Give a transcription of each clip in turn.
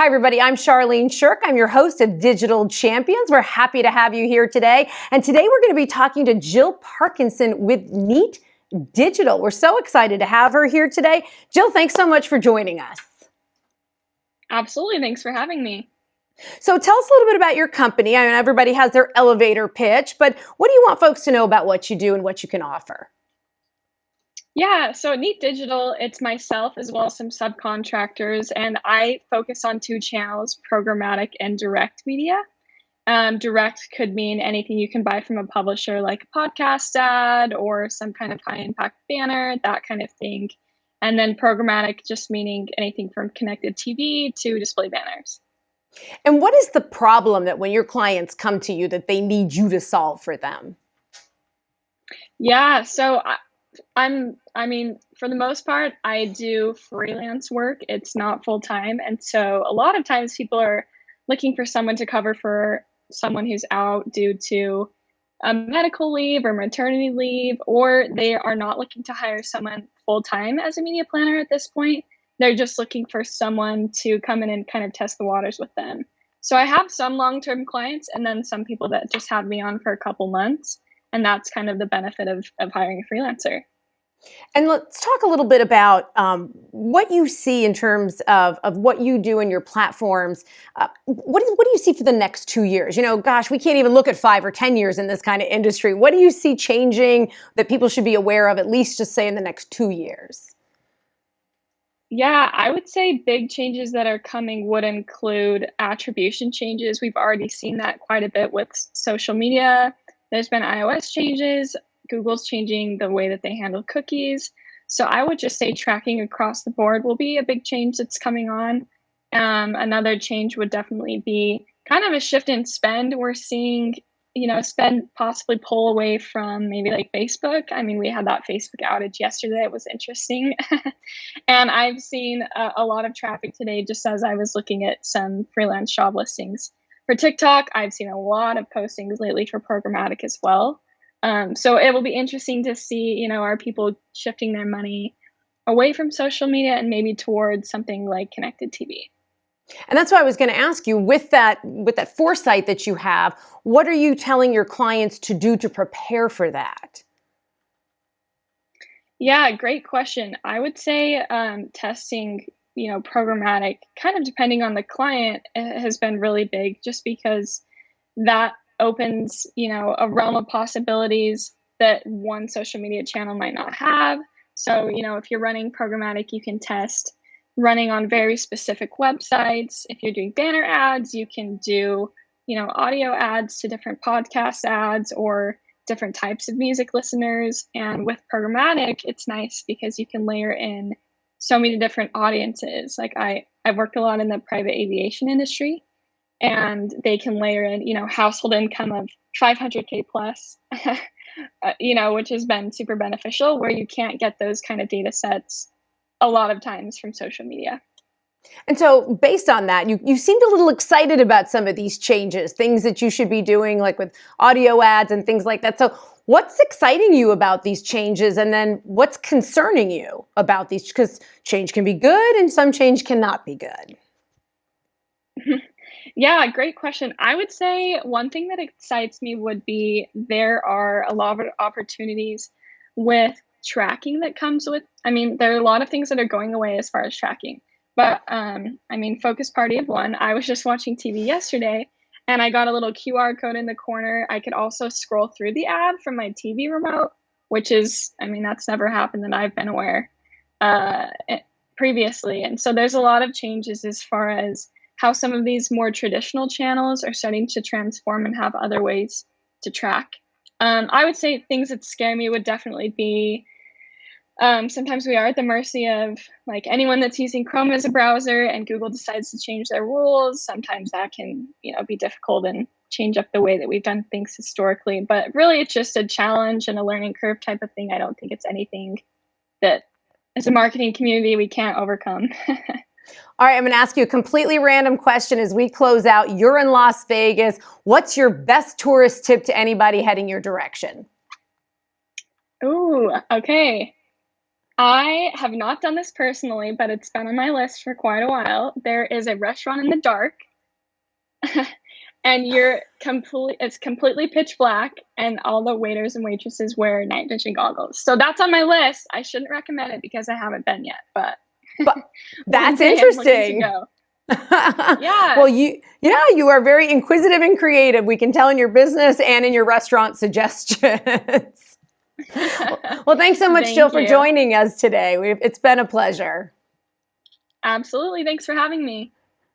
Hi, everybody. I'm Charlene Shirk. I'm your host of Digital Champions. We're happy to have you here today. And today we're going to be talking to Jill Parkinson with Neat Digital. We're so excited to have her here today. Jill, thanks so much for joining us. Absolutely. Thanks for having me. So tell us a little bit about your company. I mean, everybody has their elevator pitch, but what do you want folks to know about what you do and what you can offer? Yeah, so at Neat Digital, it's myself as well as some subcontractors, and I focus on two channels, programmatic and direct media. Direct could mean anything you can buy from a publisher, like a podcast ad or some kind of high impact banner, that kind of thing. And then programmatic just meaning anything from connected TV to display banners. And what is the problem that when your clients come to you that they need you to solve for them? Yeah, so I mean, for the most part, I do freelance work. It's not full time. And so a lot of times people are looking for someone to cover for someone who's out due to a medical leave or maternity leave, or they are not looking to hire someone full time as a media planner at this point. They're just looking for someone to come in and kind of test the waters with them. So I have some long term clients and then some people that just have me on for a couple months. And that's kind of the benefit of hiring a freelancer. And let's talk a little bit about what you see in terms of what you do in your platforms. What do you see for the next 2 years? You know, gosh, we can't even look at 5 or 10 years in this kind of industry. What do you see changing that people should be aware of, at least just say in the next 2 years? Yeah, I would say big changes that are coming would include attribution changes. We've already seen that quite a bit with social media. There's been iOS changes. Google's changing the way that they handle cookies. So I would just say tracking across the board will be a big change that's coming on. Another change would definitely be kind of a shift in spend. We're seeing, spend possibly pull away from maybe like Facebook. I mean, we had that Facebook outage yesterday. It was interesting. And I've seen a lot of traffic today just as I was looking at some freelance job listings. For TikTok, I've seen a lot of postings lately for programmatic as well. So it will be interesting to see, are people shifting their money away from social media and maybe towards something like connected TV? And that's why I was going to ask you, with that foresight that you have, what are you telling your clients to do to prepare for that? Yeah, great question. I would say testing, programmatic, kind of depending on the client, has been really big just because that opens, a realm of possibilities that one social media channel might not have. So, if you're running programmatic, you can test running on very specific websites. If you're doing banner ads, you can do, audio ads to different podcast ads or different types of music listeners. And with programmatic, it's nice because you can layer in so many different audiences. Like I've worked a lot in the private aviation industry, and they can layer in, household income of 500K plus, which has been super beneficial, where you can't get those kind of data sets a lot of times from social media. And so based on that, you seemed a little excited about some of these changes, things that you should be doing, like with audio ads and things like that. So what's exciting you about these changes? And then what's concerning you about these? Because change can be good and some change cannot be good. Yeah, great question. I would say one thing that excites me would be there are a lot of opportunities with tracking that comes with, there are a lot of things that are going away as far as tracking. But focus party of one. I was just watching TV yesterday and I got a little QR code in the corner. I could also scroll through the ad from my TV remote, which is, that's never happened that I've been aware previously. And so there's a lot of changes as far as how some of these more traditional channels are starting to transform and have other ways to track. I would say things that scare me would definitely be sometimes we are at the mercy of like anyone that's using Chrome as a browser and Google decides to change their rules. Sometimes that can, be difficult and change up the way that we've done things historically. But really, it's just a challenge and a learning curve type of thing. I don't think it's anything that as a marketing community we can't overcome. All right, I'm going to ask you a completely random question as we close out. You're in Las Vegas. What's your best tourist tip to anybody heading your direction? Ooh, okay. I have not done this personally, but it's been on my list for quite a while. There is a restaurant in the dark, and it's completely pitch black, and all the waiters and waitresses wear night vision goggles. So that's on my list. I shouldn't recommend it because I haven't been yet, but But one that's day I'm looking to interesting. go. Yeah. Well, you are very inquisitive and creative. We can tell in your business and in your restaurant suggestions. Well, thanks so much, Thank Jill, for you. joining us today. It's been a pleasure. Absolutely. Thanks for having me.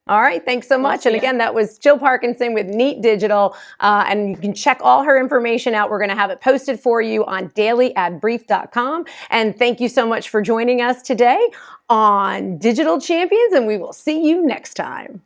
All right, thanks so much. see And ya. again, that was Jill Parkinson with Neat Digital, and you can check all her information out. We're going to have it posted for you on dailyadbrief.com. And thank you so much for joining us today on Digital Champions, and we will see you next time.